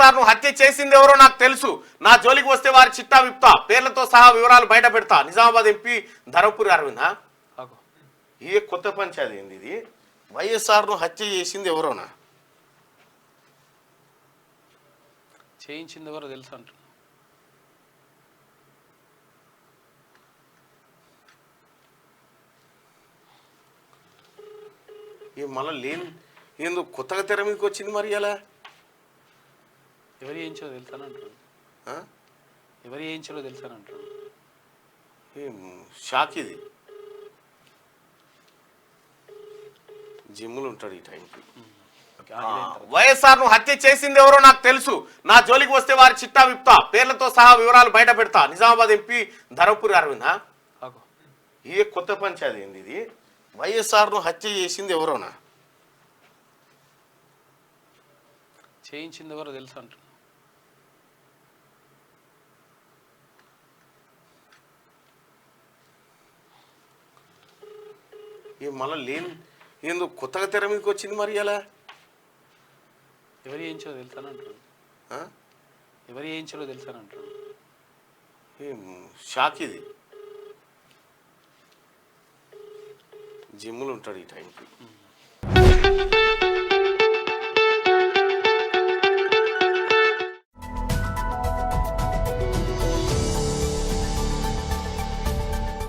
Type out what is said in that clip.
వైఎస్ఆర్ ను హత్య చేసింది ఎవరో నాకు తెలుసు. నా జోలికి వస్తే వారి చిట్టా విప్తా, పేర్లతో సహా వివరాలు బయట పెడతా. నిజామాబాద్ ఎంపీ ధర్మపురి అరవింద్. ఏ కొత్త పంచాయతీ ఏంది ఇది? వైఎస్ఆర్ ను హత్య చేసింది ఎవరోనా? చేయించింది ఎవరో తెలుసు అంటున్నా. మళ్ళీ లేని ఏందో కొత్తగా తెర మీదకి వచ్చింది మరి ఎలా? ఎవరు చేయించారో తెలుసానంటారు. ఎవరు చేయించారో తెలుసానంటారు. షాక్ ఇది. జిమ్ములు ఉంటాడు ఈ టైంకి. వైఎస్ఆర్ ను హత్య చేసింది ఎవరో నాకు తెలుసు. నా జోలికి వస్తే వారి చిట్టా విప్తా, పేర్లతో సహా వివరాలు బయట పెడతా. నిజామాబాద్ ఎంపీ ధర్మపురి అరవింద్. ఏ కొత్త పంచాయతీ ఏంది ఇది? వైఎస్ఆర్ ను హత్య చేసింది ఎవరోనా? చేయించింది ఎవరో తెలుసు అంటున్నా. మళ్ళీ లేని ఏందో కొత్తగా తెర మీదకి వచ్చింది మరి ఎలా? ఎవరు చేయించారో తెలుసానంటారు. ఎవరు చేయించారో తెలుసానంటారు. షాక్ ఇది. జిమ్ములు ఉంటాడు ఈ టైంకి.